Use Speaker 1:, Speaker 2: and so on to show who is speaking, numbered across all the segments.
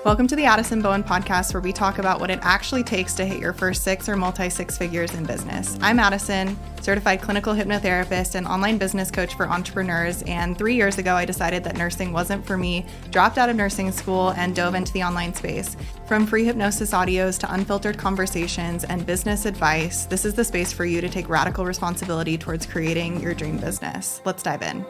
Speaker 1: Welcome to the Addison Bowen podcast, where we talk about what it actually takes to hit your first six or multi-six figures in business. I'm Addison, certified clinical hypnotherapist and online business coach for entrepreneurs. And 3 years ago, I decided that nursing wasn't for me, dropped out of nursing school, and dove into the online space. From free hypnosis audios to unfiltered conversations and business advice, this is the space for you to take radical responsibility towards creating your dream business. Let's dive in.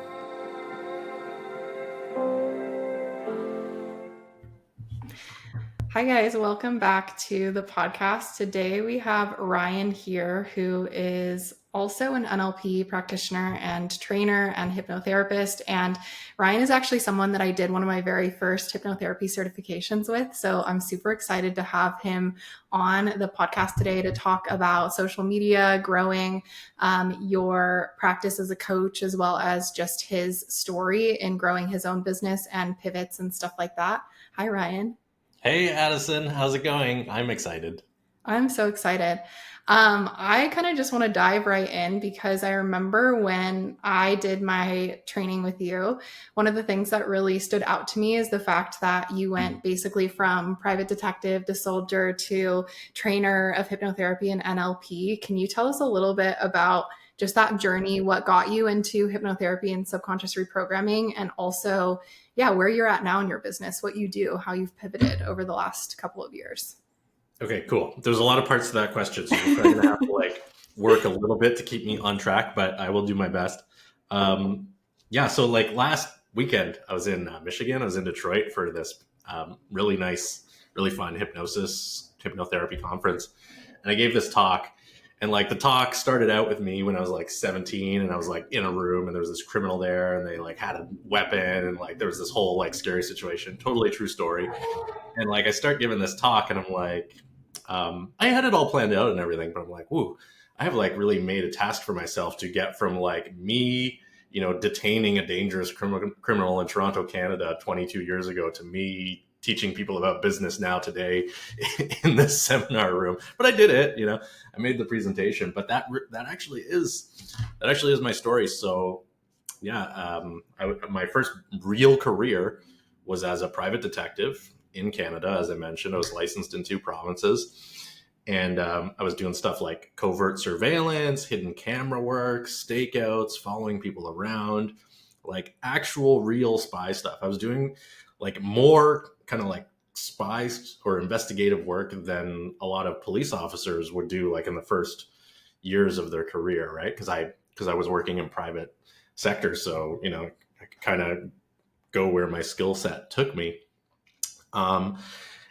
Speaker 1: Hi guys, welcome back to the podcast. Today we have Ryan here, who is also an NLP practitioner and trainer and hypnotherapist. And Ryan is actually someone that I did one of my very first hypnotherapy certifications with. So I'm super excited to have him on the podcast today to talk about social media, growing your practice as a coach, as well as just his story in growing his own business and pivots and stuff like that. Hi, Ryan.
Speaker 2: Hey, Addison, how's it going? I'm excited.
Speaker 1: I'm so excited. I kind of just want to dive right in because I remember when I did my training with you, one of the things that really stood out to me is the fact that you went basically from private detective to soldier to trainer of hypnotherapy and NLP. Can you tell us a little bit about just that journey, what got you into hypnotherapy and subconscious reprogramming, and also, where you're at now in your business, what you do, how you've pivoted over the last couple of years?
Speaker 2: Okay, cool. There's a lot of parts to that question, so you're probably gonna have to work a little bit to keep me on track, but I will do my best. So last weekend, I was in Michigan. I was in Detroit for this really nice, really fun hypnotherapy conference, and I gave this talk. And the talk started out with me when I was 17, and I was in a room, and there was this criminal there, and they had a weapon, and there was this whole scary situation. Totally true story. And I start giving this talk, and I'm I had it all planned out and everything, but I'm woo, I have really made a task for myself to get from me, detaining a dangerous criminal in Toronto, Canada 22 years ago to me teaching people about business now today in this seminar room. But I did it, I made the presentation, but that actually is my story. So my first real career was as a private detective in Canada. As I mentioned, I was licensed in 2 provinces, and I was doing stuff like covert surveillance, hidden camera work, stakeouts, following people around, actual real spy stuff. I was doing more kind of spies or investigative work than a lot of police officers would do in the first years of their career, right? Because I was working in private sector, so I could kind of go where my skill set took me. And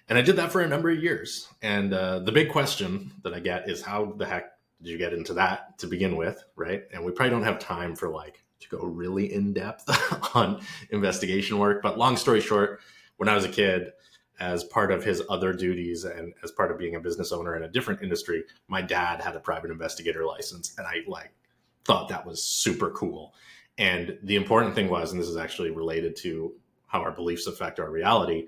Speaker 2: I did that for a number of years. And the big question that I get is, how the heck did you get into that to begin with, right? And we probably don't have time for to go really in depth on investigation work. But long story short, when I was a kid, as part of his other duties and as part of being a business owner in a different industry, my dad had a private investigator license, and I thought that was super cool. And the important thing was, and this is actually related to how our beliefs affect our reality,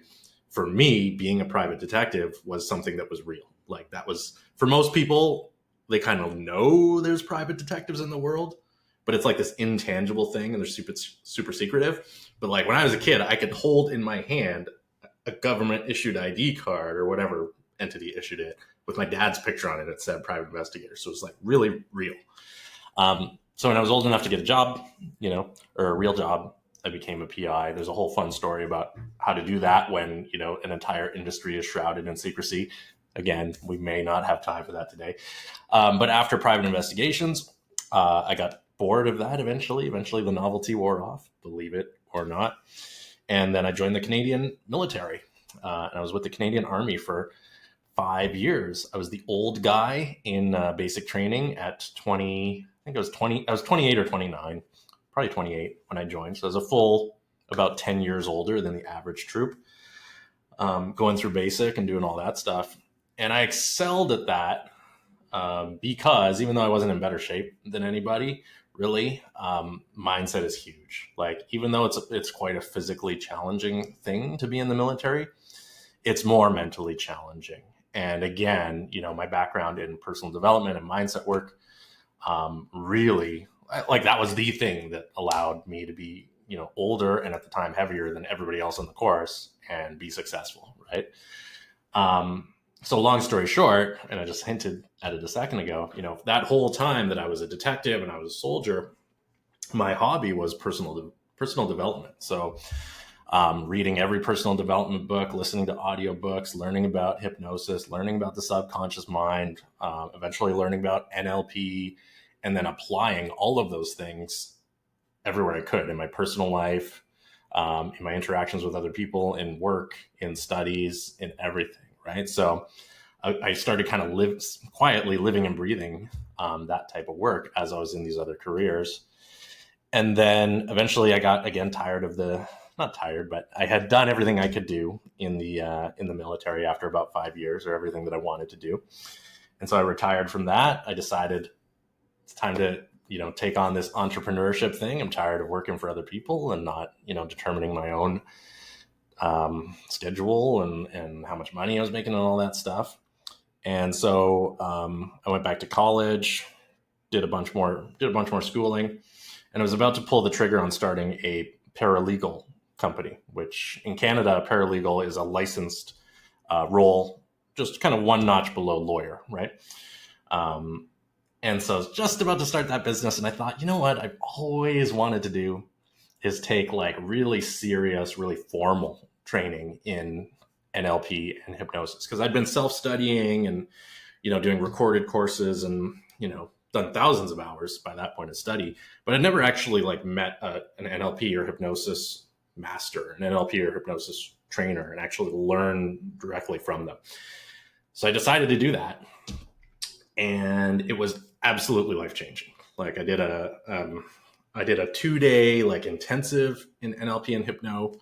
Speaker 2: for me, being a private detective was something that was real. That was, for most people, they kind of know there's private detectives in the world, but it's this intangible thing, and they're super secretive. But when I was a kid, I could hold in my hand a government issued ID card or whatever entity issued it with my dad's picture on it. It said private investigator. So it was really real. So when I was old enough to get a job, or a real job, I became a PI. There's a whole fun story about how to do that when, an entire industry is shrouded in secrecy. Again, we may not have time for that today. But after private investigations, I got bored of that eventually. Eventually the novelty wore off, believe it or not. And then I joined the Canadian military. And I was with the Canadian Army for 5 years. I was the old guy in basic training at 20, I think I was 28 or 29, probably 28 when I joined. So I was a full about 10 years older than the average troop, going through basic and doing all that stuff. And I excelled at that because even though I wasn't in better shape than anybody, really, mindset is huge. Even though it's quite a physically challenging thing to be in the military, it's more mentally challenging. And again, my background in personal development and mindset work, really, that was the thing that allowed me to be older and at the time heavier than everybody else in the course and be successful, right? So long story short, and I just hinted at it a second ago, that whole time that I was a detective and I was a soldier, my hobby was personal development. So reading every personal development book, listening to audiobooks, learning about hypnosis, learning about the subconscious mind, eventually learning about NLP, and then applying all of those things everywhere I could in my personal life, in my interactions with other people, in work, in studies, in everything, right? So I started kind of quietly living and breathing that type of work as I was in these other careers. And then eventually I got, again, tired of not tired, but I had done everything I could do in the military after about 5 years, or everything that I wanted to do. And so I retired from that. I decided it's time to, take on this entrepreneurship thing. I'm tired of working for other people and not, determining my own schedule and how much money I was making and all that stuff. And so I went back to college, did a bunch more schooling, and I was about to pull the trigger on starting a paralegal company, which in Canada, a paralegal is a licensed role, just kind of one notch below lawyer, right? And so I was just about to start that business, and I thought, what I've always wanted to do is take like really serious, really formal training in NLP and hypnosis, because I'd been self-studying and, doing recorded courses and, done thousands of hours by that point of study, but I'd never actually like met an NLP or hypnosis master, an NLP or hypnosis trainer, and actually learn directly from them. So I decided to do that, and it was absolutely life-changing. Like I did a 2-day like intensive in NLP and hypno.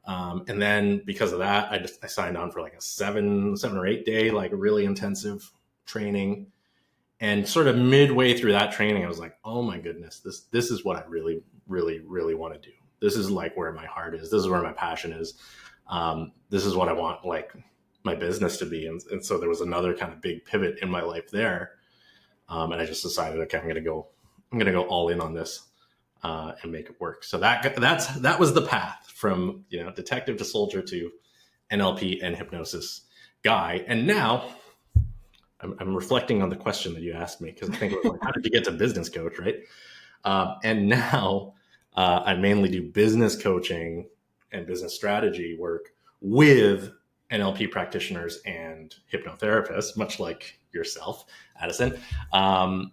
Speaker 2: And then because of that, I signed on for like a 7 or 8 day, like really intensive training. And sort of midway through that training, I was like, oh my goodness, this is what I really, really, really want to do. This is like where my heart is. This is where my passion is. This is what I want like my business to be. And so there was another kind of big pivot in my life there. And I just decided, okay, I'm going to go all in on this. And make it work. So that was the path from detective to soldier to NLP and hypnosis guy. And now I'm reflecting on the question that you asked me, because I think it was like, how did you get to business coach, right? And now I mainly do business coaching and business strategy work with NLP practitioners and hypnotherapists, much like yourself, Addison. And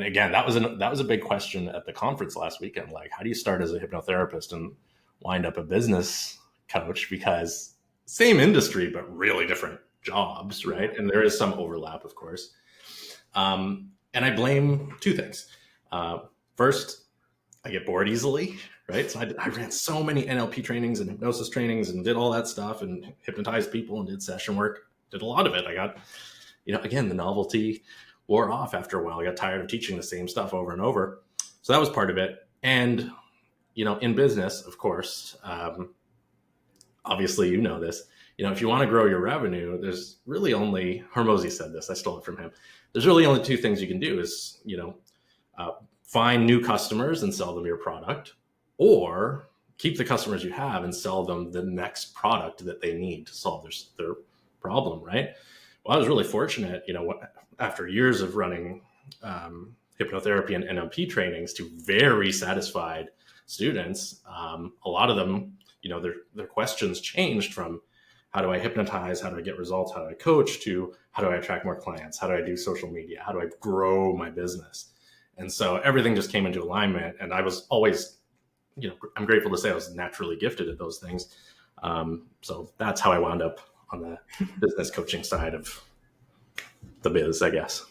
Speaker 2: again, that was a big question at the conference last weekend. Like, how do you start as a hypnotherapist and wind up a business coach? Because same industry, but really different jobs, right? And there is some overlap, of course. And I blame two things. First, I get bored easily, right? So I ran so many NLP trainings and hypnosis trainings and did all that stuff and hypnotized people and did session work, did a lot of it. I got, again, the novelty wore off after a while. I got tired of teaching the same stuff over and over. So that was part of it. And, in business, of course, obviously, this, if you want to grow your revenue, there's really only, Hormozy said this, I stole it from him. There's really only two things you can do is, find new customers and sell them your product, or keep the customers you have and sell them the next product that they need to solve their problem, right? Well, I was really fortunate, after years of running hypnotherapy and NLP trainings to very satisfied students. A lot of them, their questions changed from how do I hypnotize, how do I get results, how do I coach, to how do I attract more clients, how do I do social media, how do I grow my business? And so everything just came into alignment. And I was always, I'm grateful to say I was naturally gifted at those things. So that's how I wound up on the business coaching side of the biz, I guess.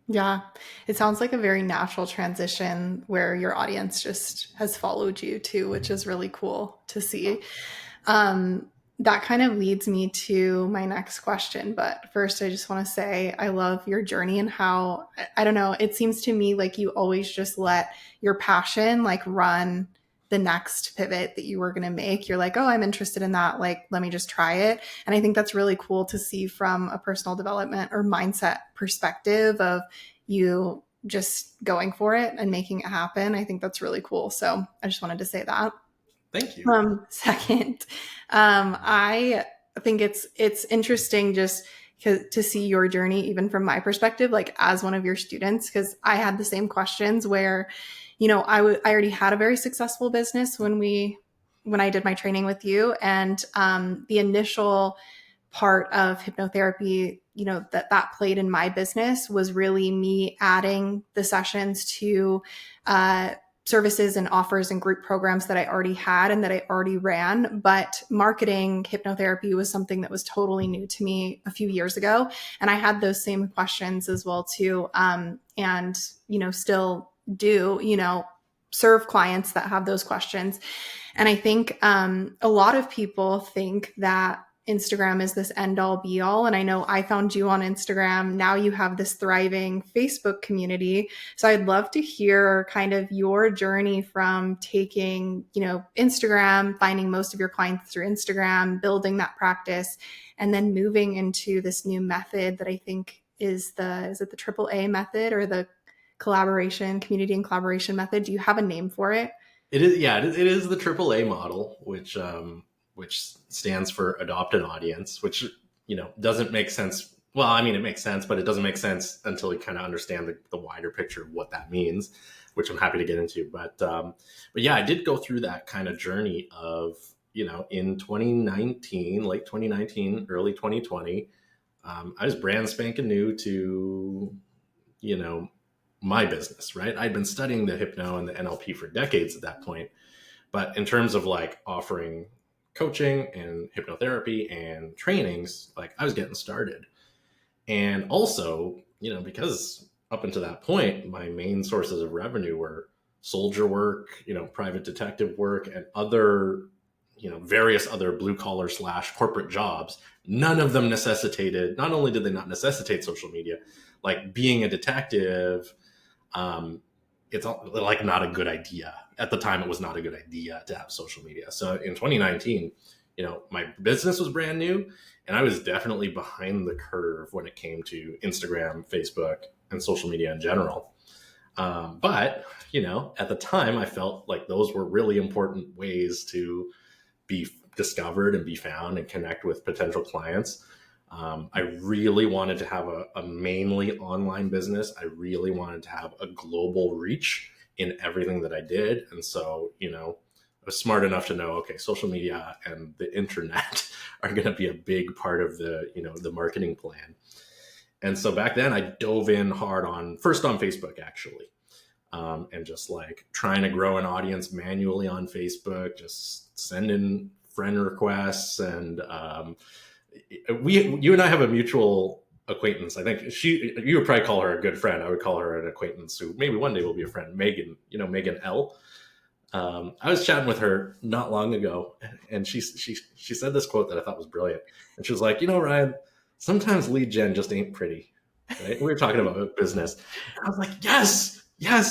Speaker 1: Yeah, it sounds like a very natural transition where your audience just has followed you too, which is really cool to see. That kind of leads me to my next question. But first, I just want to say I love your journey and how, I don't know, it seems to me like you always just let your passion like run the next pivot that you were going to make. You're like, oh, I'm interested in that. Like, let me just try it. And I think that's really cool to see from a personal development or mindset perspective of you just going for it and making it happen. I think that's really cool. So I just wanted to say that.
Speaker 2: Thank you.
Speaker 1: Second, I think it's interesting just to see your journey, even from my perspective, like as one of your students, because I had the same questions where, I already had a very successful business when I did my training with you, and the initial part of hypnotherapy, that played in my business was really me adding the sessions to services and offers and group programs that I already had and that I already ran. But marketing hypnotherapy was something that was totally new to me a few years ago. And I had those same questions as well too. And, still do, serve clients that have those questions. And I think a lot of people think that Instagram is this end all be all. And I know I found you on Instagram. Now you have this thriving Facebook community. So I'd love to hear kind of your journey from taking, Instagram, finding most of your clients through Instagram, building that practice, and then moving into this new method that I think is it the AAA method, or the community and collaboration method? Do you have a name for it?
Speaker 2: It is, yeah, it is the AAA model, which stands for adopt an audience, which doesn't make sense. Well, I mean, it makes sense, but it doesn't make sense until you kind of understand the wider picture of what that means, which I'm happy to get into. But yeah, I did go through that kind of journey of in 2019, late 2019, early 2020. I was brand spanking new to my business, right? I'd been studying the hypno and the NLP for decades at that point. But in terms of like offering coaching and hypnotherapy and trainings, like I was getting started. And also, because up until that point, my main sources of revenue were soldier work, private detective work, and other, various other blue collar / corporate jobs. None of them necessitated, not only did they not necessitate social media, like being a detective, it's like not a good idea. At the time, it was not a good idea to have social media. So in 2019, my business was brand new, and I was definitely behind the curve when it came to Instagram, Facebook, and social media in general. But at the time, I felt like those were really important ways to be discovered and be found and connect with potential clients. I really wanted to have a mainly online business. I really wanted to have a global reach in everything that I did. And so, I was smart enough to know, okay, social media and the internet are going to be a big part of the marketing plan. And so back then I dove in hard first on Facebook, actually. And just like trying to grow an audience manually on Facebook, just sending friend requests. And you and I have a mutual acquaintance. I think you would probably call her a good friend. I would call her an acquaintance who maybe one day will be a friend. Megan, Megan L. I was chatting with her not long ago, and she said this quote that I thought was brilliant. And she was like, Ryan, sometimes lead gen just ain't pretty. Right? We were talking about business. And I was like, yes,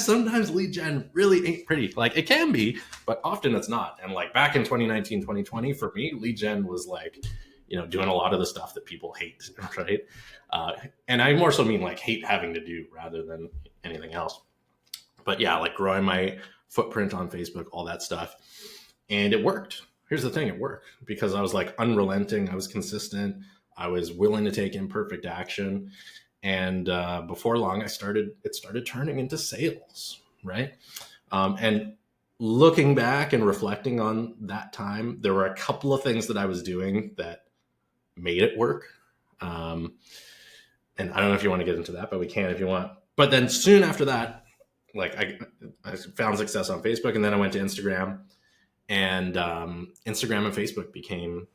Speaker 2: sometimes lead gen really ain't pretty. Like it can be, but often it's not. And like back in 2019, 2020, for me, lead gen was like, doing a lot of the stuff that people hate, right? And I more so mean like hate having to do rather than anything else. But yeah, like growing my footprint on Facebook, all that stuff. And it worked. Here's the thing, it worked because I was like unrelenting. I was consistent. I was willing to take imperfect action. And before long, it started turning into sales, right? And looking back and reflecting on that time, there were a couple of things that I was doing that made it work. And I don't know if you want to get into that, but we can if you want. But then soon after that, like I found success on Facebook, and then I went to Instagram, and Instagram and Facebook became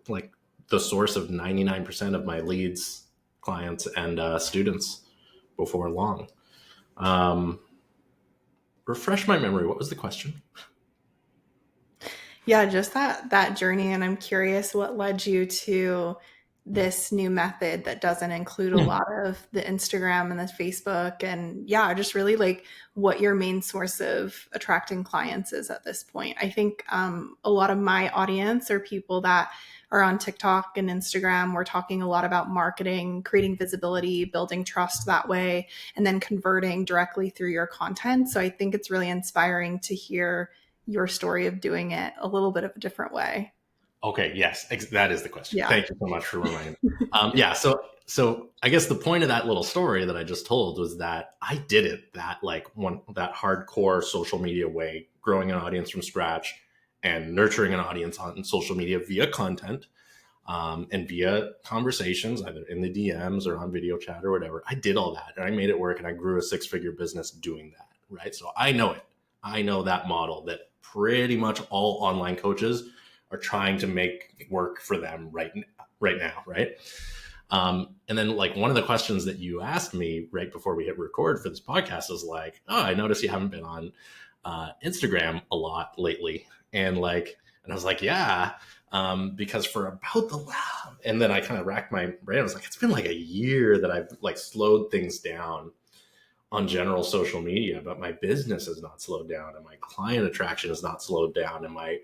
Speaker 2: like the source of 99% of my leads, clients, and students before long. Refresh my memory. What was the question?
Speaker 1: Yeah, just that journey. And I'm curious what led you to this new method that doesn't include a lot of the Instagram and the Facebook, and yeah, just really like what your main source of attracting clients is at this point. I think a lot of my audience are people that are on TikTok and Instagram. We're talking a lot about marketing, creating visibility, building trust that way, and then converting directly through your content. So I think it's really inspiring to hear your story of doing it a little bit of a different way.
Speaker 2: Okay, yes, that is the question.
Speaker 1: Yeah.
Speaker 2: Thank you so much for reminding me. Yeah, so I guess the point of that little story that I just told was that I did it that hardcore social media way, growing an audience from scratch and nurturing an audience on social media via content and via conversations, either in the DMs or on video chat or whatever. I did all that and I made it work and I grew a 6-figure business doing that, right? So I know it. I know that model that pretty much all online coaches are trying to make work for them right now, right? And then like one of the questions that you asked me right before we hit record for this podcast is like, oh, I noticed you haven't been on Instagram a lot lately. And I was like, yeah, because for about and then I kind of racked my brain. I was like, it's been like a year that I've like slowed things down on general social media, but my business has not slowed down and my client attraction has not slowed down and my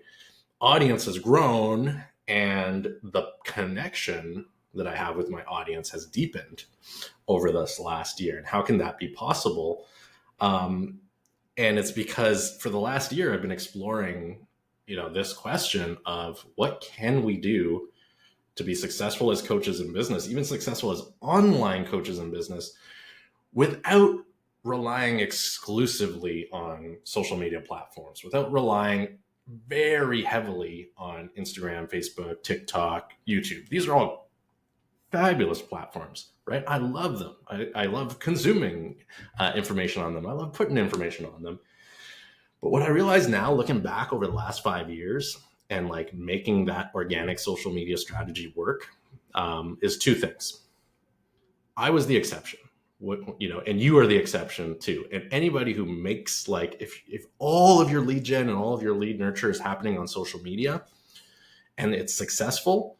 Speaker 2: audience has grown and the connection that I have with my audience has deepened over this last year. And how can that be possible? And it's because for the last year, I've been exploring, this question of what can we do to be successful as coaches in business, even successful as online coaches in business, without relying exclusively on social media platforms, without relying very heavily on Instagram, Facebook, TikTok, YouTube. These are all fabulous platforms, right? I love them. I love consuming information on them. I love putting information on them. But what I realize now, looking back over the last 5 years and like making that organic social media strategy work, is 2 things. I was the exception. And you are the exception too. And anybody who makes if all of your lead gen and all of your lead nurture is happening on social media and it's successful,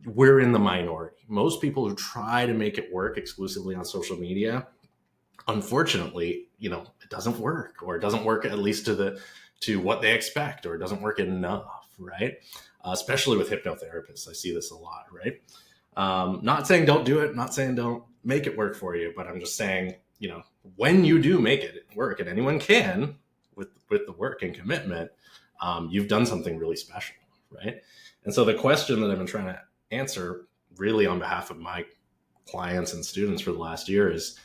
Speaker 2: we're in the minority. Most people who try to make it work exclusively on social media, unfortunately, it doesn't work, or it doesn't work at least to what they expect, or it doesn't work enough, right? Especially with hypnotherapists. I see this a lot, right? Not saying don't do it, not saying don't make it work for you, but I'm just saying, when you do make it work, and anyone can with the work and commitment, you've done something really special, right? And so the question that I've been trying to answer really on behalf of my clients and students for the last year is,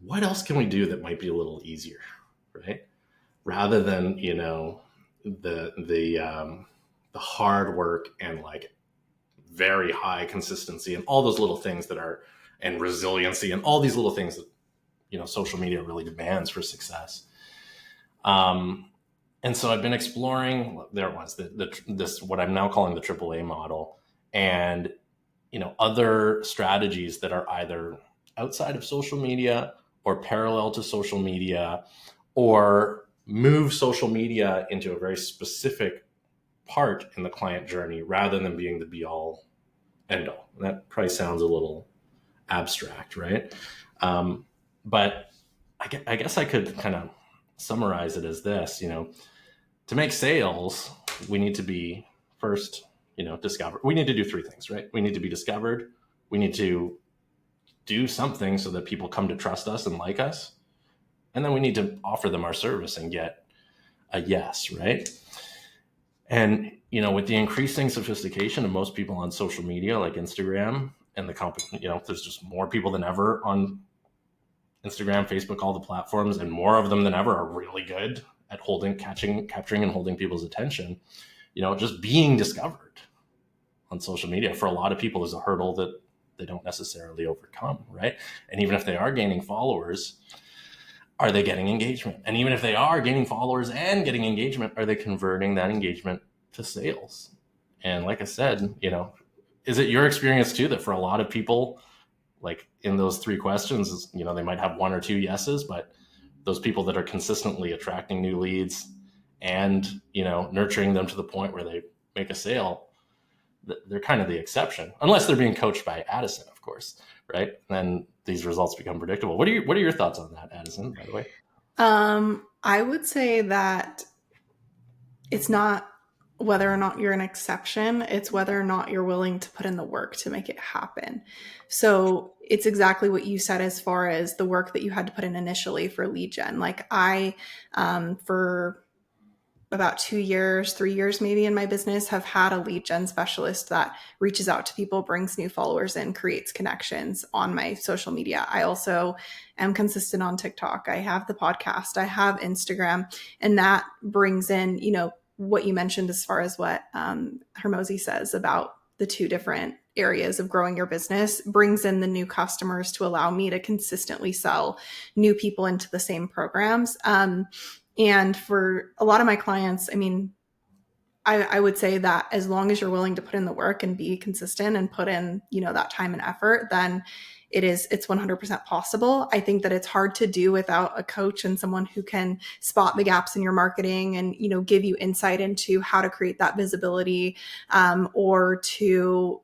Speaker 2: what else can we do that might be a little easier, right? Rather than, the hard work and very high consistency and all those little things and resiliency and all these little things that, social media really demands for success. And so I've been exploring, this, what I'm now calling the AAA model, and, other strategies that are either outside of social media or parallel to social media, or move social media into a very specific part in the client journey rather than being the be all end all. That probably sounds a little abstract, right? But I guess I could kind of summarize it as this, to make sales, we need to be first, discovered. We need to do 3 things, right? We need to be discovered. We need to do something so that people come to trust us and like us. And then we need to offer them our service and get a yes, right? And, with the increasing sophistication of most people on social media, like Instagram and the company, there's just more people than ever on Instagram, Facebook, all the platforms, and more of them than ever are really good at capturing and holding people's attention. Just being discovered on social media for a lot of people is a hurdle that they don't necessarily overcome, right? And even if they are gaining followers, are they getting engagement? And even if they are gaining followers and getting engagement, are they converting that engagement to sales? And like I said, is it your experience too that for a lot of people, like in those 3 questions, they might have 1 or 2 yeses, but those people that are consistently attracting new leads and, nurturing them to the point where they make a sale, they're kind of the exception, unless they're being coached by Addison, of course, right? Then these results become predictable. What are your thoughts on that, Addison, by the way?
Speaker 1: I would say that it's not whether or not you're an exception, it's whether or not you're willing to put in the work to make it happen. So it's exactly what you said as far as the work that you had to put in initially for lead gen. Like for about 2 years, 3 years maybe in my business, have had a lead gen specialist that reaches out to people, brings new followers in, creates connections on my social media. I also am consistent on TikTok. I have the podcast, I have Instagram, and that brings in, what you mentioned as far as what Hermosi says about the two different areas of growing your business, brings in the new customers to allow me to consistently sell new people into the same programs. And for a lot of my clients, I mean, I would say that as long as you're willing to put in the work and be consistent and put in, that time and effort, then it's 100% possible. I think that it's hard to do without a coach and someone who can spot the gaps in your marketing and, give you insight into how to create that visibility, or to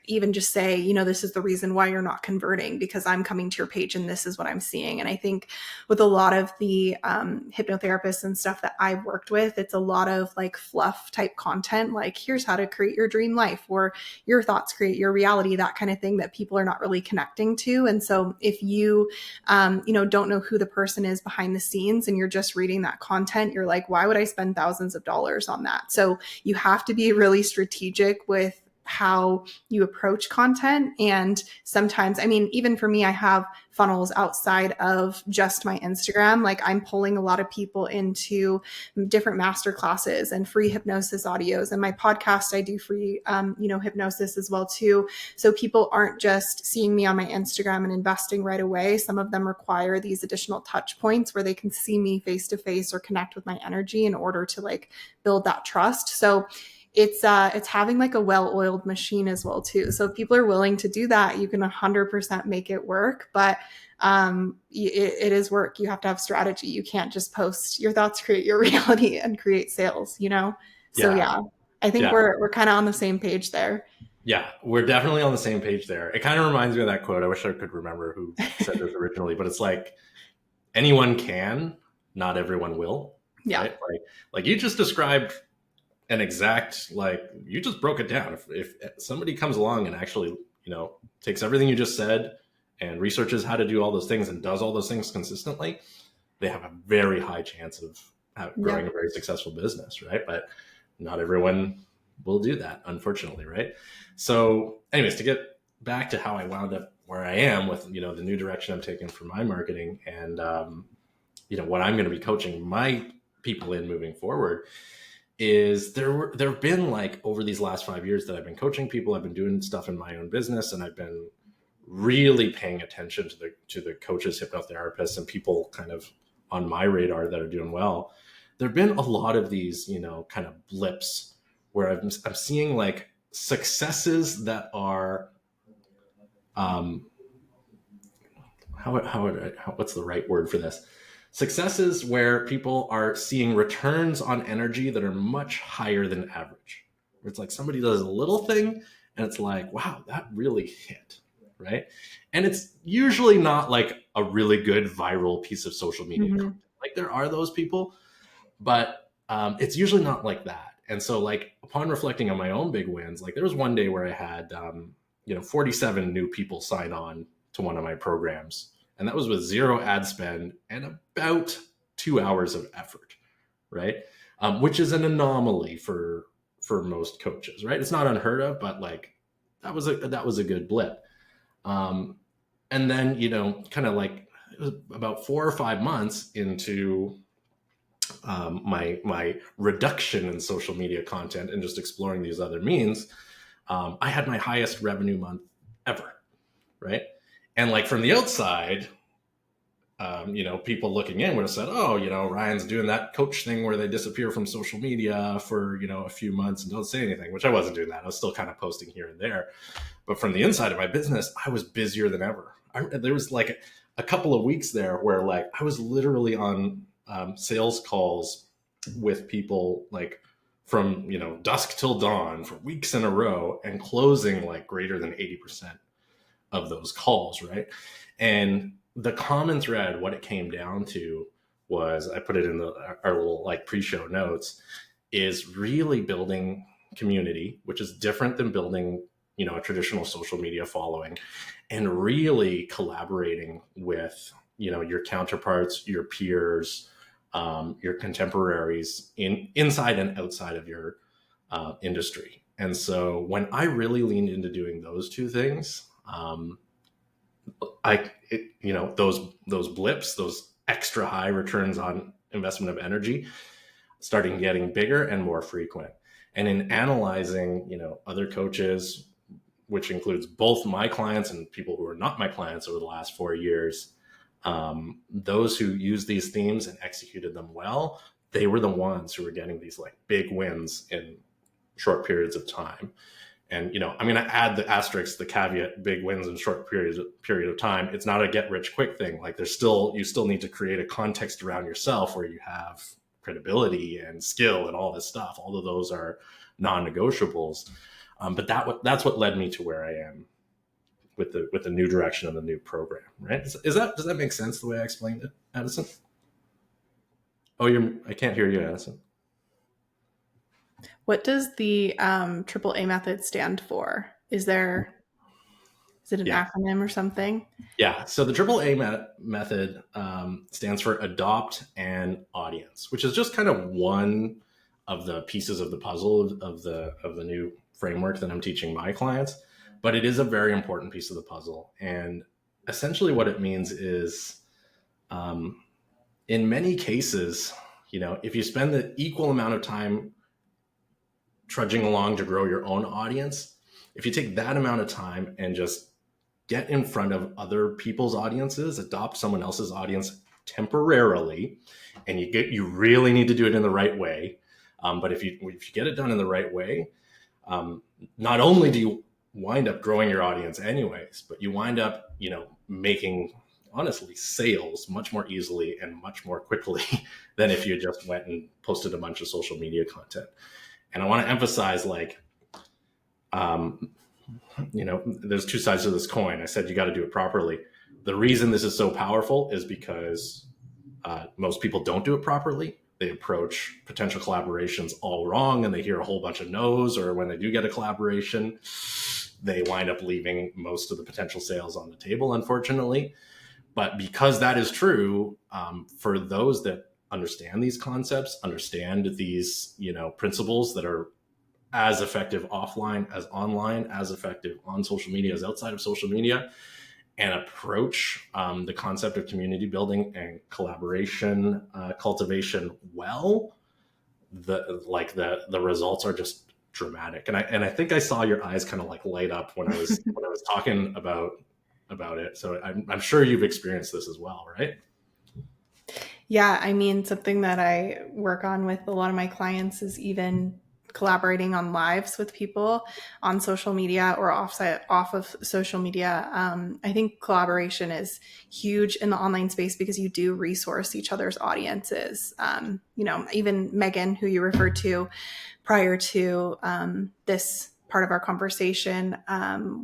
Speaker 1: even just say, this is the reason why you're not converting, because I'm coming to your page and this is what I'm seeing. And I think with a lot of the hypnotherapists and stuff that I've worked with, it's a lot of fluff type content, like here's how to create your dream life, or your thoughts create your reality, that kind of thing that people are not really connecting to. And so if you, don't know who the person is behind the scenes and you're just reading that content, you're like, why would I spend thousands of dollars on that? So you have to be really strategic with how you approach content. And sometimes, even for me, I have funnels outside of just my Instagram. Like I'm pulling a lot of people into different master classes and free hypnosis audios. And my podcast, I do free, hypnosis as well too. So people aren't just seeing me on my Instagram and investing right away. Some of them require these additional touch points where they can see me face to face or connect with my energy in order to build that trust. So it's having a well-oiled machine as well too. So if people are willing to do that, you can 100% make it work. But it is work. You have to have strategy. You can't just post your thoughts, create your reality, and create sales. So yeah, I think we're kind of on the same page there.
Speaker 2: Yeah, we're definitely on the same page there. It kind of reminds me of that quote. I wish I could remember who said this originally, but it's like anyone can, not everyone will.
Speaker 1: Yeah,
Speaker 2: right? Like you just described an exact, you just broke it down. If somebody comes along and actually, takes everything you just said and researches how to do all those things and does all those things consistently, they have a very high chance of growing a very successful business, right? But not everyone will do that, unfortunately, right? So anyways, to get back to how I wound up where I am with, the new direction I'm taking for my marketing and, what I'm going to be coaching my people in moving forward, is there have been over these last 5 years that I've been coaching people, I've been doing stuff in my own business, and I've been really paying attention to the coaches, hypnotherapists, and people kind of on my radar that are doing well. There've been a lot of these, kind of blips where I'm seeing successes that are, what's the right word for this? Successes where people are seeing returns on energy that are much higher than average. Where it's somebody does a little thing and it's wow, that really hit, right? And it's usually not a really good viral piece of social media. Mm-hmm. There are those people, but it's usually not like that. And so upon reflecting on my own big wins, there was one day where I had 47 new people sign on to one of my programs. And that was with zero ad spend and about 2 hours of effort, right? Which is an anomaly for most coaches, right? It's not unheard of, but that was a good blip. And then, kind of it was about 4 or 5 months into my reduction in social media content and just exploring these other means, I had my highest revenue month ever, right? And from the outside, people looking in would have said, oh, Ryan's doing that coach thing where they disappear from social media for, a few months and don't say anything, which I wasn't doing that. I was still kind of posting here and there. But from the inside of my business, I was busier than ever. There was a couple of weeks there where I was literally on sales calls with people from, dusk till dawn for weeks in a row and closing like greater than 80% of those calls, right? And the common thread, what it came down to was, I put it in our little like pre-show notes, is really building community, which is different than building, a traditional social media following, and really collaborating with, your counterparts, your peers, your contemporaries inside and outside of your industry. And so when I really leaned into doing those two things, those blips, those extra high returns on investment of energy, starting getting bigger and more frequent. And in analyzing, other coaches, which includes both my clients and people who are not my clients over the last 4 years, those who used these themes and executed them well, they were the ones who were getting these like big wins in short periods of time. And, I'm going to add the asterisk, the caveat, big wins in short period of time. It's not a get rich quick thing. Like you still need to create a context around yourself where you have credibility and skill and all this stuff. All of those are non-negotiables. But that's what led me to where I am with the new direction of the new program, right? Does that make sense the way I explained it, Addison? Oh, I can't hear you, Addison.
Speaker 1: What does the AAA method stand for? Is it an acronym or something?
Speaker 2: Yeah. So the AAA method stands for adopt and audience, which is just kind of one of the pieces of the puzzle of the new framework that I'm teaching my clients. But it is a very important piece of the puzzle. And essentially what it means is, in many cases, if you spend the equal amount of time trudging along to grow your own audience, if you take that amount of time and just get in front of other people's audiences, adopt someone else's audience temporarily, and you really need to do it in the right way. But if you get it done in the right way, not only do you wind up growing your audience anyways, but you wind up, making, honestly, sales much more easily and much more quickly than if you just went and posted a bunch of social media content. And I want to emphasize, there's two sides to this coin. I said you got to do it properly. The reason this is so powerful is because most people don't do it properly. They approach potential collaborations all wrong, and they hear a whole bunch of no's, or when they do get a collaboration, they wind up leaving most of the potential sales on the table, unfortunately. But because that is true, for those that understand these concepts, understand these, principles that are as effective offline as online, as effective on social media as outside of social media, and approach the concept of community building and collaboration cultivation well, the results are just dramatic. And I think I saw your eyes kind of like light up when I was talking about it. So I'm sure you've experienced this as well, right?
Speaker 1: Yeah, I mean, something that I work on with a lot of my clients is even collaborating on lives with people on social media or off of social media. I think collaboration is huge in the online space because you do resource each other's audiences. Even Megan, who you referred to prior to this part of our conversation,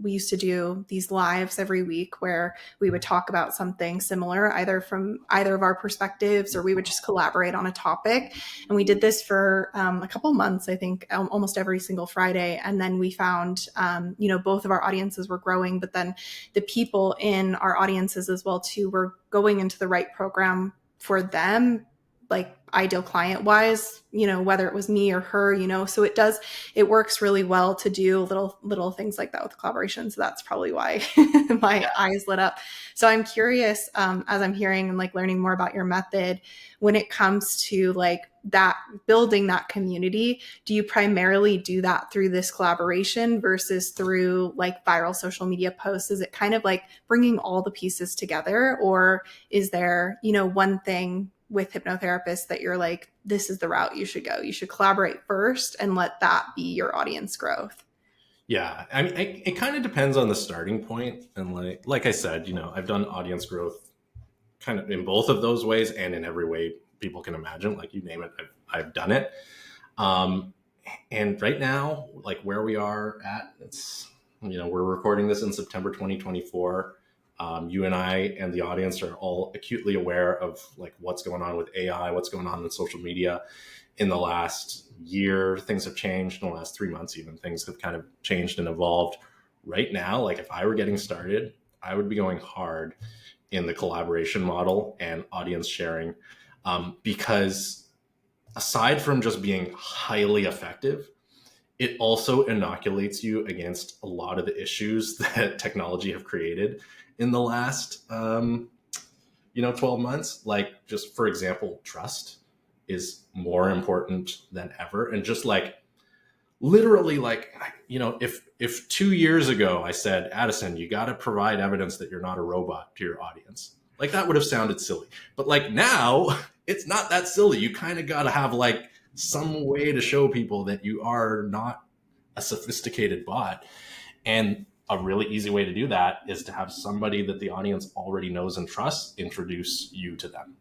Speaker 1: we used to do these lives every week where we would talk about something similar, either from either of our perspectives, or we would just collaborate on a topic. And we did this for a couple months, I think, almost every single Friday. And then we found, both of our audiences were growing, but then the people in our audiences as well too were going into the right program for them, like ideal client wise, whether it was me or her, so it works really well to do little things like that with collaboration. So that's probably why my eyes lit up. So I'm curious, as I'm hearing and like learning more about your method, when it comes to like that building that community, do you primarily do that through this collaboration versus through like viral social media posts? Is it kind of like bringing all the pieces together, or is there, one thing with hypnotherapists that you're like, this is the route you should go? You should collaborate first and let that be your audience growth.
Speaker 2: Yeah. I mean, it kind of depends on the starting point. And like I said, I've done audience growth kind of in both of those ways and in every way people can imagine, like you name it, I've done it. And right now, like where we are at, it's, we're recording this in September 2024. You and I and the audience are all acutely aware of like what's going on with AI, what's going on with social media. In the last year, things have changed. In the last 3 months, even, things have kind of changed and evolved. Right now, like if I were getting started, I would be going hard in the collaboration model and audience sharing, because aside from just being highly effective, it also inoculates you against a lot of the issues that technology have created in the last 12 months. Like, just for example, trust is more important than ever. And just like literally, like, if 2 years ago I said, Addison, you got to provide evidence that you're not a robot to your audience, like that would have sounded silly. But like now, it's not that silly. You kind of got to have like some way to show people that you are not a sophisticated bot. And a really easy way to do that is to have somebody that the audience already knows and trusts introduce you to them.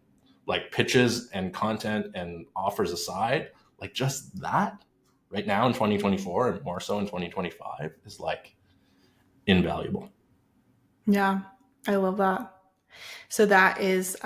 Speaker 2: Like pitches and content and offers aside, like just that right now in 2024 and more so in 2025 is like invaluable.
Speaker 1: Yeah, I love that. So that is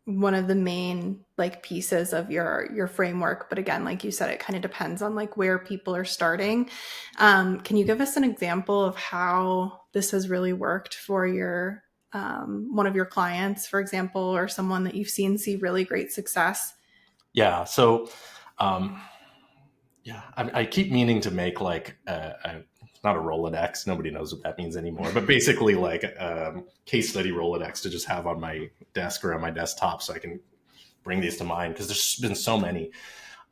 Speaker 1: one of the main like pieces of your framework. But again, like you said, it kind of depends on like where people are starting. Can you give us an example of how this has really worked for your one of your clients, for example, or someone that you've seen see really great success?
Speaker 2: Yeah. So, I keep meaning to make like not a Rolodex. Nobody knows what that means anymore, but basically like a case study Rolodex to just have on my desk or on my desktop so I can bring these to mind, because there's been so many.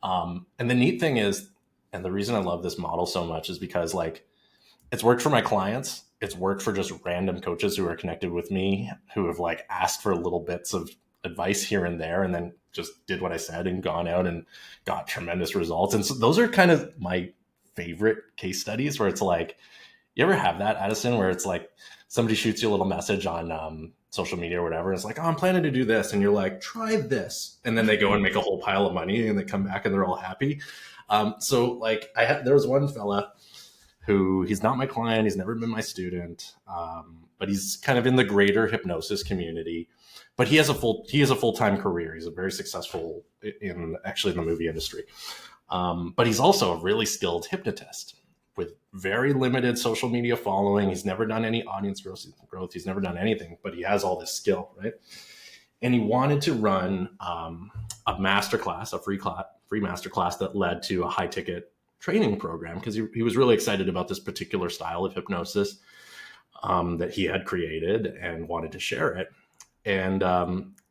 Speaker 2: And the neat thing is, and the reason I love this model so much is because like it's worked for my clients. It's worked for just random coaches who are connected with me, who have like asked for little bits of advice here and there, and then just did what I said and gone out and got tremendous results. And so those are kind of my favorite case studies, where it's like, you ever have that, Addison, where it's like somebody shoots you a little message on social media or whatever. And it's like, oh, I'm planning to do this. And you're like, try this. And then they go and make a whole pile of money and they come back and they're all happy. So like there was one fella who, he's not my client. He's never been my student. But he's kind of in the greater hypnosis community. But he has a full-time career. He's a very successful in the movie industry. But he's also a really skilled hypnotist with very limited social media following. He's never done any audience growth. He's never done anything, but he has all this skill, right? And he wanted to run a masterclass, a free masterclass that led to a high ticket training program, because he was really excited about this particular style of hypnosis that he had created and wanted to share it. And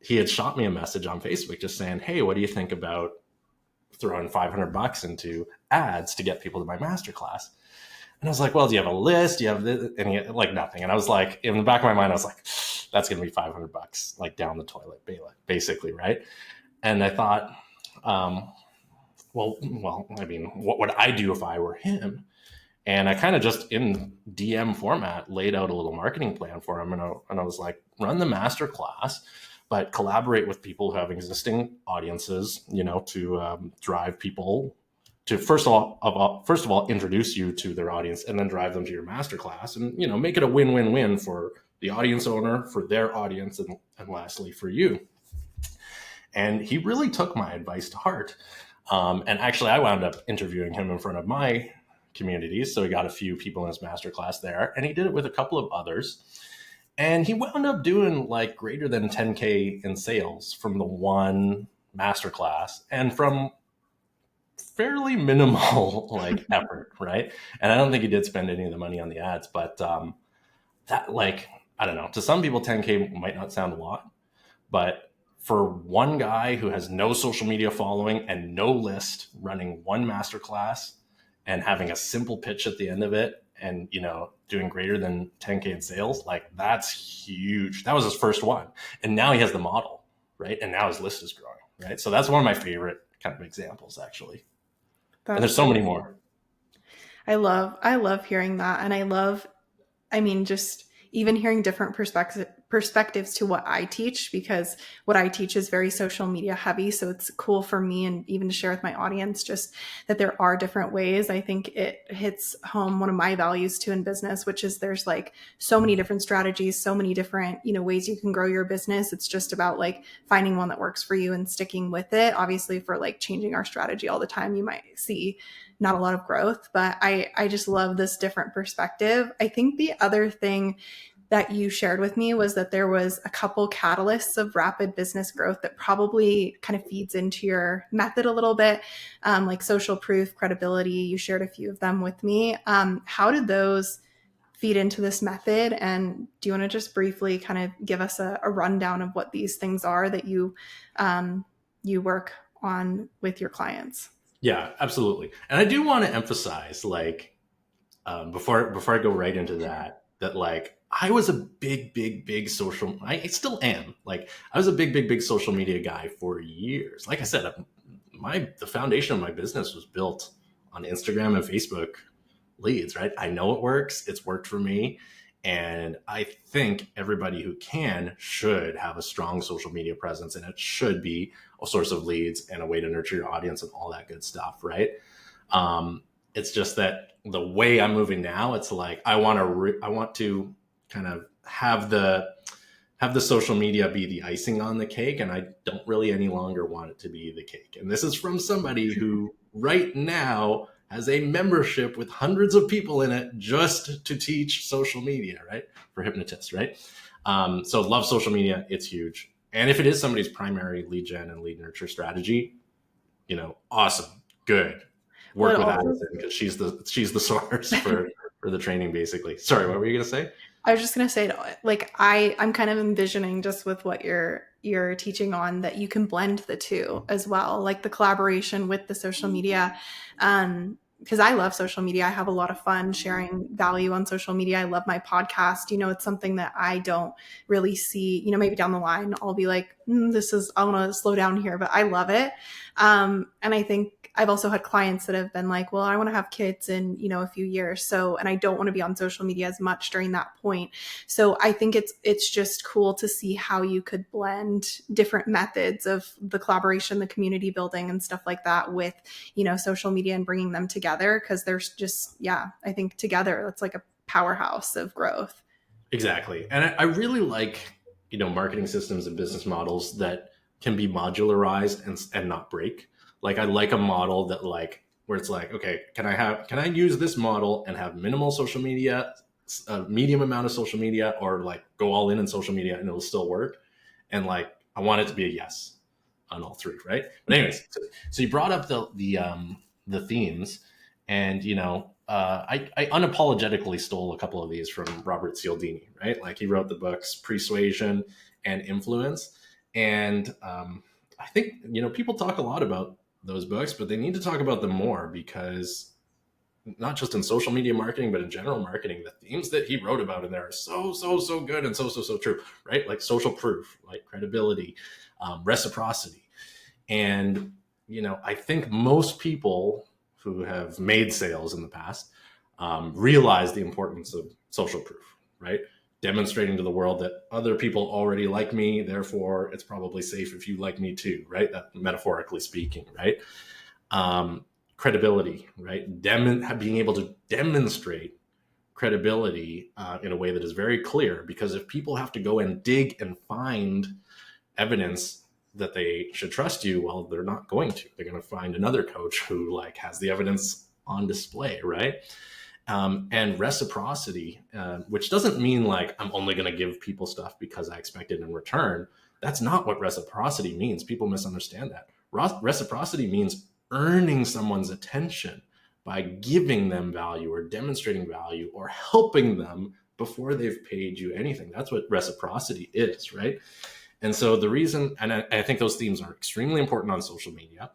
Speaker 2: he had shot me a message on Facebook just saying, hey, what do you think about throwing $500 into ads to get people to my masterclass? And I was like, well, do you have a list? Do you have this? And he had like nothing. And I was like, in the back of my mind, I was like, that's going to be $500 like down the toilet, basically. Right. And I thought, well, I mean, what would I do if I were him? And I kind of just in DM format laid out a little marketing plan for him. And I was like, run the master class, but collaborate with people who have existing audiences, to drive people to first of all, introduce you to their audience and then drive them to your master class, and, make it a win-win-win for the audience owner, for their audience, and lastly for you. And he really took my advice to heart. And actually I wound up interviewing him in front of my communities. So he got a few people in his masterclass there, and he did it with a couple of others. And he wound up doing like greater than 10K in sales from the one masterclass, and from fairly minimal like effort, right? And I don't think he did spend any of the money on the ads, but that, like, I don't know, to some people 10K might not sound a lot, but for one guy who has no social media following and no list, running one masterclass and having a simple pitch at the end of it, and doing greater than 10K in sales, like, that's huge. That was his first one, and now he has the model, right? And now his list is growing, right? So that's one of my favorite kind of examples, actually. And there's so many more.
Speaker 1: I love hearing that. And just even hearing different perspectives to what I teach, because what I teach is very social media heavy. So it's cool for me, and even to share with my audience, just that there are different ways. I think it hits home one of my values too in business, which is there's like so many different strategies, so many different, ways you can grow your business. It's just about like finding one that works for you and sticking with it. Obviously, for like changing our strategy all the time, you might see not a lot of growth, but I just love this different perspective. I think the other thing that you shared with me was that there was a couple catalysts of rapid business growth that probably kind of feeds into your method a little bit, like social proof, credibility. You shared a few of them with me. How did those feed into this method? And do you want to just briefly kind of give us a rundown of what these things are that you work on with your clients?
Speaker 2: Yeah, absolutely. And I do want to emphasize, like, before I go right into that like I was a big social, I still am, like I was a big social media guy for years. Like I said, the foundation of my business was built on Instagram and Facebook leads, right? I know it works. It's worked for me. And I think everybody who should have a strong social media presence, and it should be a source of leads and a way to nurture your audience and all that good stuff, right? It's just that the way I'm moving now, it's like I want to kind of have the social media be the icing on the cake, and I don't really any longer want it to be the cake. And this is from somebody who right now has a membership with hundreds of people in it just to teach social media, right? For hypnotists, right? So love social media. It's huge. And if it is somebody's primary lead gen and lead nurture strategy, awesome, good. Work with Addison, because she's the source for the training, basically. Sorry, what were you going to say?
Speaker 1: I was just going to say, like, I'm kind of envisioning, just with what you're teaching on, that you can blend the two as well, like the collaboration with the social media. Because I love social media. I have a lot of fun sharing value on social media. I love my podcast. It's something that I don't really see, maybe down the line, I'll be like, I want to slow down here, but I love it. And I think I've also had clients that have been like, well, I want to have kids in, a few years. So, and I don't want to be on social media as much during that point. So I think it's just cool to see how you could blend different methods of the collaboration, the community building and stuff like that with, social media, and bringing them together. Cause there's just, I think together that's like a powerhouse of growth.
Speaker 2: Exactly. And I really like, marketing systems and business models that can be modularized and not break. Like I like a model that where it's like, okay, can I use this model and have minimal social media, a medium amount of social media, or like go all in social media and it'll still work? And like, I want it to be a yes on all three, right? But anyways, so you brought up the themes, and I unapologetically stole a couple of these from Robert Cialdini, right? Like he wrote the books Persuasion and Influence, and I think people talk a lot about those books, but they need to talk about them more, because not just in social media marketing, but in general marketing, the themes that he wrote about in there are so good and so true, right? Like social proof, like credibility, reciprocity. And, I think most people who have made sales in the past realize the importance of social proof, right? Demonstrating to the world that other people already like me, therefore it's probably safe if you like me too, right? That, metaphorically speaking, right? Credibility, right? Being able to demonstrate credibility in a way that is very clear, because if people have to go and dig and find evidence that they should trust you, well, they're not going to. They're going to find another coach who has the evidence on display, right? And reciprocity, which doesn't mean I'm only going to give people stuff because I expect it in return. That's not what reciprocity means. People misunderstand that. Reciprocity means earning someone's attention by giving them value or demonstrating value or helping them before they've paid you anything. That's what reciprocity is, right? And so the reason, and I think those themes are extremely important on social media.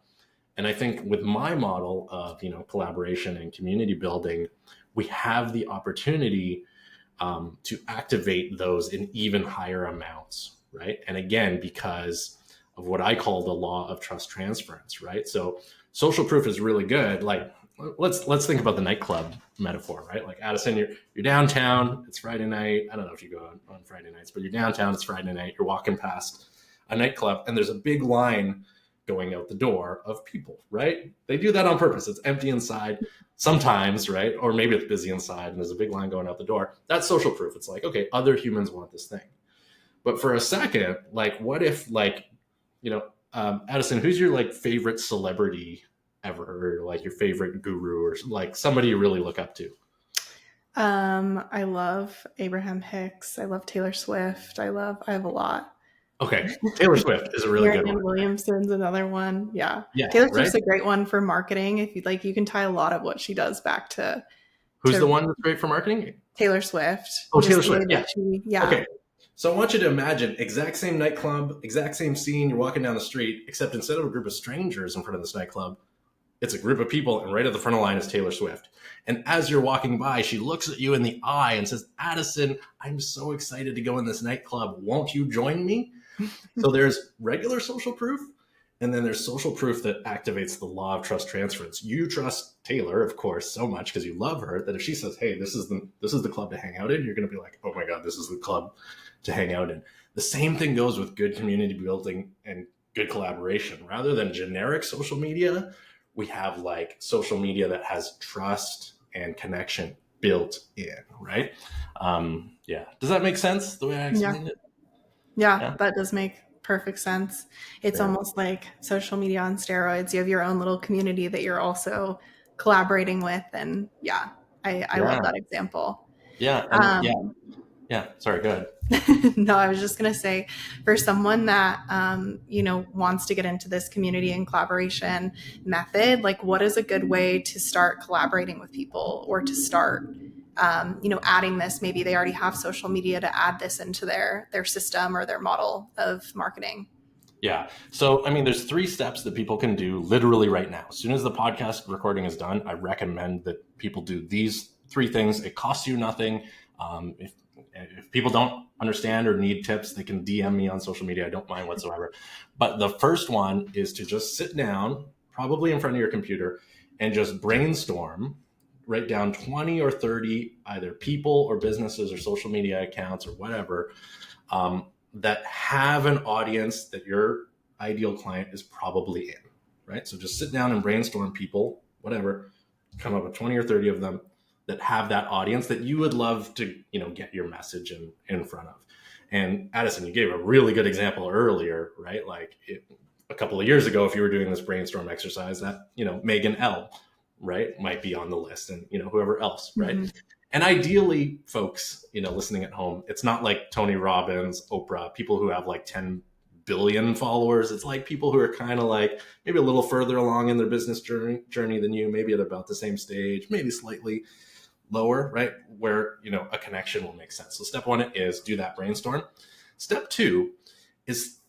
Speaker 2: And I think with my model of, collaboration and community building, we have the opportunity to activate those in even higher amounts, right? And again, because of what I call the law of trust transference, right? So social proof is really good. Like let's think about the nightclub metaphor, right? Like Addison, you're downtown. It's Friday night. I don't know if you go on Friday nights, but you're downtown. It's Friday night. You're walking past a nightclub, and there's a big line going out the door of people, right? They do that on purpose. It's empty inside sometimes, right? Or maybe it's busy inside, and there's a big line going out the door. That's social proof. It's like, okay, other humans want this thing. But for a second, like, what if, like, Addison, who's your like favorite celebrity ever, or like your favorite guru, or like somebody you really look up to?
Speaker 1: I love Abraham Hicks. I love Taylor Swift. I have a lot.
Speaker 2: Okay, Taylor Swift is a really good one.
Speaker 1: Williamson's another one. Yeah.
Speaker 2: Yeah,
Speaker 1: Taylor Swift's a great one for marketing. If you'd like, you can tie a lot of what she does back to.
Speaker 2: Who's the one that's great for marketing?
Speaker 1: Taylor Swift.
Speaker 2: Oh, Taylor Swift. Yeah.
Speaker 1: Yeah.
Speaker 2: Okay. So I want you to imagine exact same nightclub, exact same scene. You're walking down the street, except instead of a group of strangers in front of this nightclub, it's a group of people, and right at the front of the line is Taylor Swift. And as you're walking by, she looks at you in the eye and says, Addison, I'm so excited to go in this nightclub. Won't you join me? So there's regular social proof, and then there's social proof that activates the law of trust transference. You trust Taylor, of course, so much because you love her that if she says, hey, this is the club to hang out in, you're going to be like, oh my God, this is the club to hang out in. The same thing goes with good community building and good collaboration. Rather than generic social media, we have like social media that has trust and connection built in, right? Yeah. Does that make sense the way I explained it?
Speaker 1: Yeah, that does make perfect sense. It's almost like social media on steroids. You have your own little community that you're also collaborating with. And I love that example.
Speaker 2: Yeah. Yeah. Sorry, go
Speaker 1: ahead. No, I was just going to say, for someone that, wants to get into this community and collaboration method, like what is a good way to start collaborating with people, or to start adding this? Maybe they already have social media, to add this into their system or their model of marketing.
Speaker 2: Yeah. So, I mean, there's 3 steps that people can do literally right now. As soon as the podcast recording is done, I recommend that people do these 3 things. It costs you nothing. If people don't understand or need tips, they can DM me on social media. I don't mind whatsoever. But the first one is to just sit down, probably in front of your computer, and just brainstorm. Write down 20 or 30 either people or businesses or social media accounts or whatever that have an audience that your ideal client is probably in, right? So just sit down and brainstorm people, whatever, come up with 20 or 30 of them that have that audience that you would love to, get your message in front of. And Addison, you gave a really good example earlier, right? Like a couple of years ago, if you were doing this brainstorm exercise, that, Megan L., right, might be on the list, and whoever else, right? Mm-hmm. And ideally, folks, listening at home, it's not like Tony Robbins, Oprah, people who have like 10 billion followers. It's like people who are kind of like maybe a little further along in their business journey than you, maybe at about the same stage, maybe slightly lower, right, where a connection will make sense. So step 1 is do that brainstorm. Step 2 is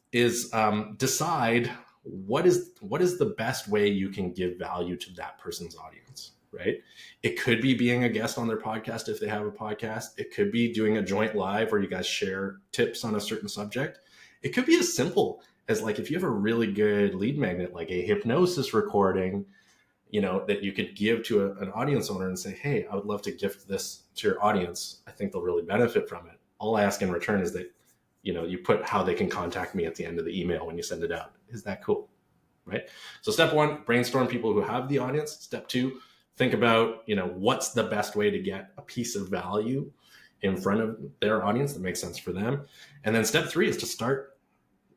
Speaker 2: decide what is the best way you can give value to that person's audience, right? It could be being a guest on their podcast if they have a podcast. It could be doing a joint live where you guys share tips on a certain subject. It could be as simple as like if you have a really good lead magnet, like a hypnosis recording, that you could give to an audience owner and say, hey, I would love to gift this to your audience. I think they'll really benefit from it. All I ask in return is that you put how they can contact me at the end of the email when you send it out. Is that cool? Right? So step 1, brainstorm people who have the audience. Step 2, think about, what's the best way to get a piece of value in front of their audience that makes sense for them. And then step 3 is to start,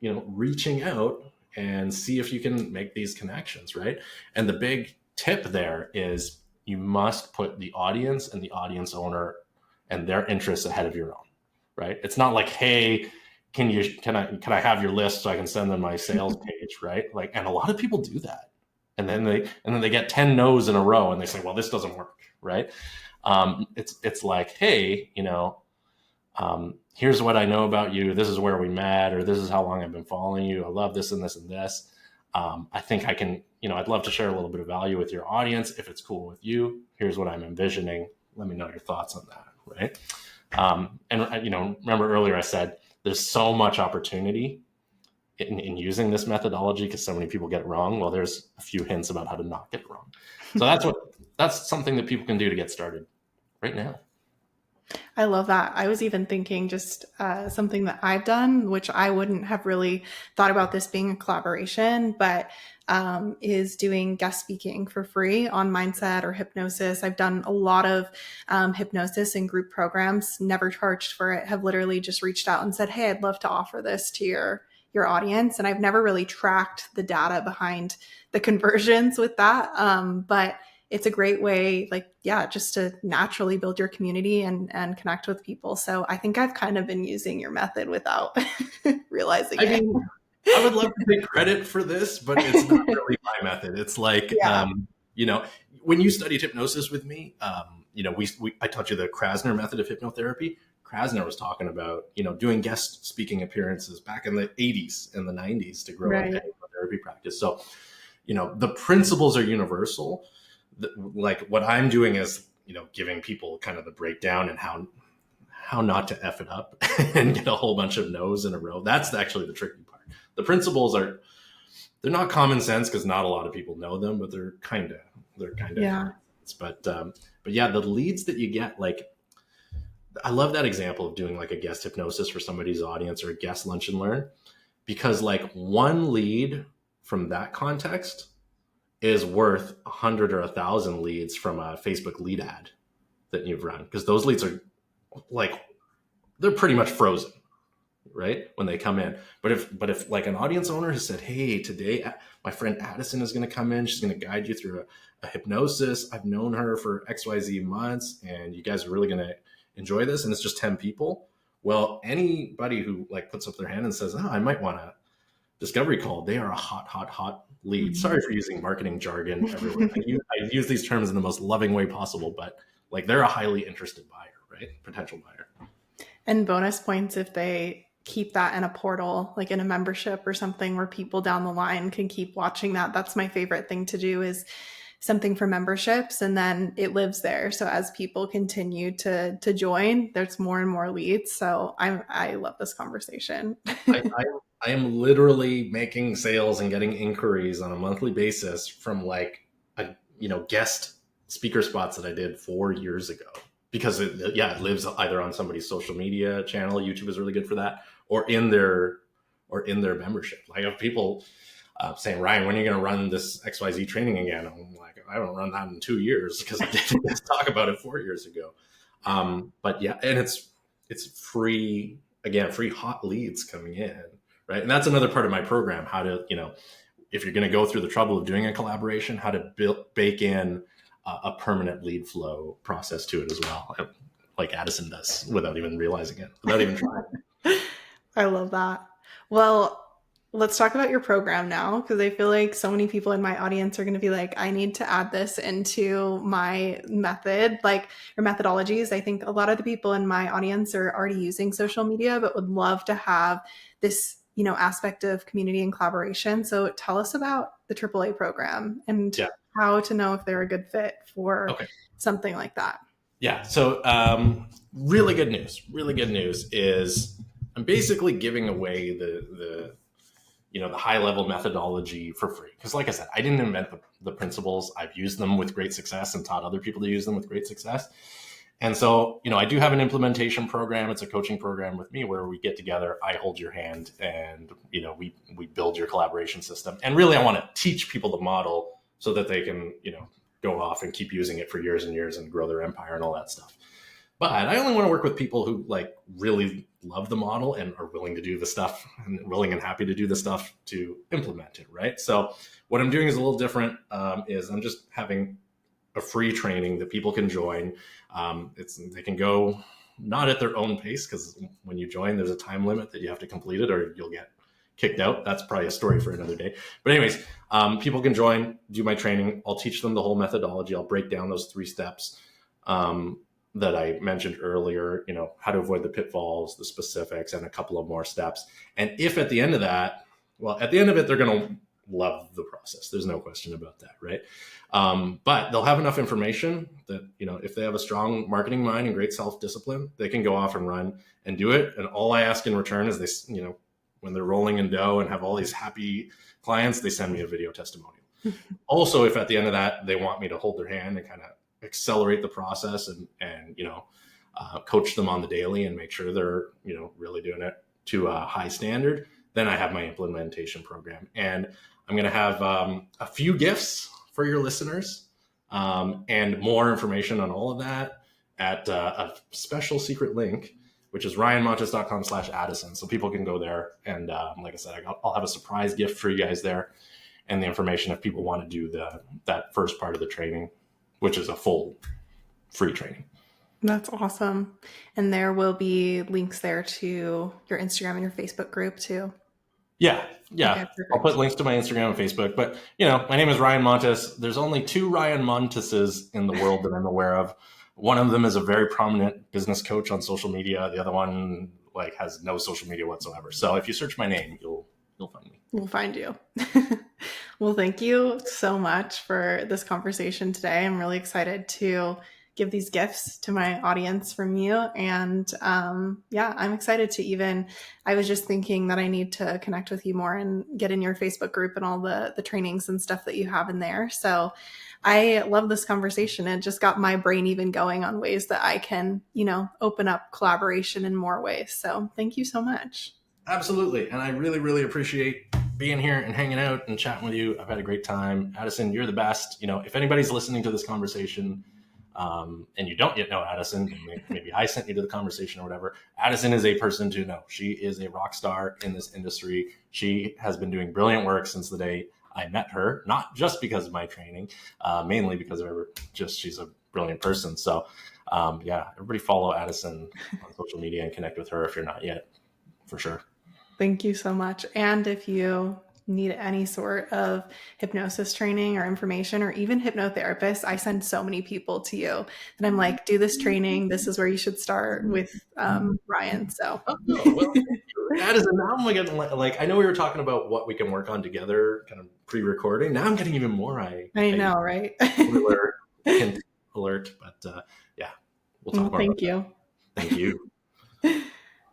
Speaker 2: reaching out and see if you can make these connections, right? And the big tip there is you must put the audience and the audience owner and their interests ahead of your own, right? It's not like, hey, can I have your list so I can send them my sales page, right? Like, and a lot of people do that. And then they get 10 no's in a row and they say, well, this doesn't work, right? It's like, hey, here's what I know about you. This is where we met, or this is how long I've been following you. I love this and this and this. I think I can, I'd love to share a little bit of value with your audience. If it's cool with you, here's what I'm envisioning. Let me know your thoughts on that, right? And remember earlier I said, there's so much opportunity in using this methodology because so many people get it wrong. Well, there's a few hints about how to not get it wrong. So that's something that people can do to get started right now.
Speaker 1: I love that. I was even thinking just something that I've done, which I wouldn't have really thought about this being a collaboration, but is doing guest speaking for free on mindset or hypnosis. I've done a lot of hypnosis and group programs, never charged for it, have literally just reached out and said, hey, I'd love to offer this to your audience. And I've never really tracked the data behind the conversions with that. But it's a great way, like, yeah, just to naturally build your community and connect with people. So I think I've kind of been using your method without realizing it.
Speaker 2: Mean, I would love to take credit for this, but it's not really my method. It's like,
Speaker 1: Yeah.
Speaker 2: When you studied hypnosis with me, I taught you the Krasner method of hypnotherapy. Krasner was talking about, doing guest speaking appearances back in the 80s and the 90s to grow a hypnotherapy practice. So, the principles are universal. Like what I'm doing is, giving people kind of the breakdown and how not to F it up and get a whole bunch of no's in a row. That's actually the tricky part. The principles they're not common sense because not a lot of people know them, but they're kind of
Speaker 1: Yeah.
Speaker 2: but yeah, the leads that you get, like, I love that example of doing like a guest hypnosis for somebody's audience or a guest lunch and learn, because like one lead from that context is worth 100 or 1,000 leads from a Facebook lead ad that you've run, because those leads are like, they're pretty much frozen, right, when they come in. But if like an audience owner has said, hey, today my friend Addison is going to come in, she's going to guide you through a hypnosis, I've known her for XYZ months and you guys are really going to enjoy this, and it's just 10 people, well, anybody who like puts up their hand and says, oh, I might want a discovery call, they are a hot lead. Sorry for using marketing jargon everywhere. I use these terms in the most loving way possible, but like they're a highly interested buyer, right? Potential buyer.
Speaker 1: And bonus points if they keep that in a portal, like in a membership or something where people down the line can keep watching that. That's my favorite thing to do, is something for memberships, and then it lives there. So as people continue to join, there's more and more leads. So I love this conversation.
Speaker 2: I am literally making sales and getting inquiries on a monthly basis from like guest speaker spots that I did 4 years ago, because it lives either on somebody's social media channel. YouTube is really good for that, or in their membership. Like, I have people saying, Ryan, when are you going to run this XYZ training again? I'm like, I haven't run that in 2 years because I didn't talk about it 4 years ago. But yeah, and it's free, again, free hot leads coming in, right? And that's another part of my program, how to, if you're going to go through the trouble of doing a collaboration, how to bake in a permanent lead flow process to it as well, like Addison does, without even realizing it, without even trying.
Speaker 1: I love that. Well, let's talk about your program now, because I feel like so many people in my audience are going to be like, I need to add this into my method, like your methodologies. I think a lot of the people in my audience are already using social media, but would love to have this, aspect of community and collaboration. So tell us about the AAA program and how to know if they're a good fit for something like that.
Speaker 2: Yeah. So really good news is I'm basically giving away the high level methodology for free. Because like I said, I didn't invent the principles. I've used them with great success and taught other people to use them with great success. And so, I do have an implementation program. It's a coaching program with me where we get together, I hold your hand, and, we build your collaboration system. And really, I want to teach people the model so that they can, go off and keep using it for years and years and grow their empire and all that stuff. But I only want to work with people who like really love the model and are willing to do the stuff and willing and happy to do the stuff to implement it, right? So what I'm doing is a little different. Is I'm just having a free training that people can join. They can go not at their own pace, because when you join, there's a time limit that you have to complete it or you'll get kicked out. That's probably a story for another day. But anyways, people can join, do my training. I'll teach them the whole methodology. I'll break down those 3 steps that I mentioned earlier, how to avoid the pitfalls, the specifics, and a couple of more steps. And if at the end of that, at the end of it, they're going to love the process. There's no question about that, right? But they'll have enough information that, if they have a strong marketing mind and great self-discipline, they can go off and run and do it. And all I ask in return is when they're rolling in dough and have all these happy clients, they send me a video testimonial. Also, if at the end of that, they want me to hold their hand and kind of accelerate the process and coach them on the daily and make sure they're, really doing it to a high standard, then I have my implementation program. And I'm going to have a few gifts for your listeners and more information on all of that at a special secret link, which is ryanmontis.com/Addison. So people can go there. And like I said, I'll have a surprise gift for you guys there and the information if people want to do that first part of the training, which is a full free training.
Speaker 1: That's awesome. And there will be links there to your Instagram and your Facebook group too.
Speaker 2: Yeah. Okay, I'll put links to my Instagram and Facebook. But, my name is Ryan Montis. There's only 2 Ryan Montises in the world that I'm aware of. One of them is a very prominent business coach on social media. The other one has no social media whatsoever. So if you search my name, you'll find me.
Speaker 1: We'll find you. Well, thank you so much for this conversation today. I'm really excited to give these gifts to my audience from you. And I'm excited to I was just thinking that I need to connect with you more and get in your Facebook group and all the trainings and stuff that you have in there. So I love this conversation. It just got my brain even going on ways that I can, open up collaboration in more ways. So thank you so much.
Speaker 2: Absolutely. And I really, really appreciate being here and hanging out and chatting with you. I've had a great time. Addison, you're the best. If anybody's listening to this conversation and you don't yet know Addison, maybe I sent you to the conversation or whatever, Addison is a person to know. She is a rock star in this industry. She has been doing brilliant work since the day I met her, not just because of my training, mainly because of she's a brilliant person. So everybody follow Addison on social media and connect with her if you're not yet, for sure.
Speaker 1: Thank you so much. And if you need any sort of hypnosis training or information, or even hypnotherapists, I send so many people to you and I'm like, do this training. This is where you should start with Ryan. So
Speaker 2: Addison, now I'm getting I know we were talking about what we can work on together, kind of pre-recording. Now I'm getting even more. I
Speaker 1: know, right?
Speaker 2: alert, but we'll talk more.
Speaker 1: Thank you.
Speaker 2: Thank you.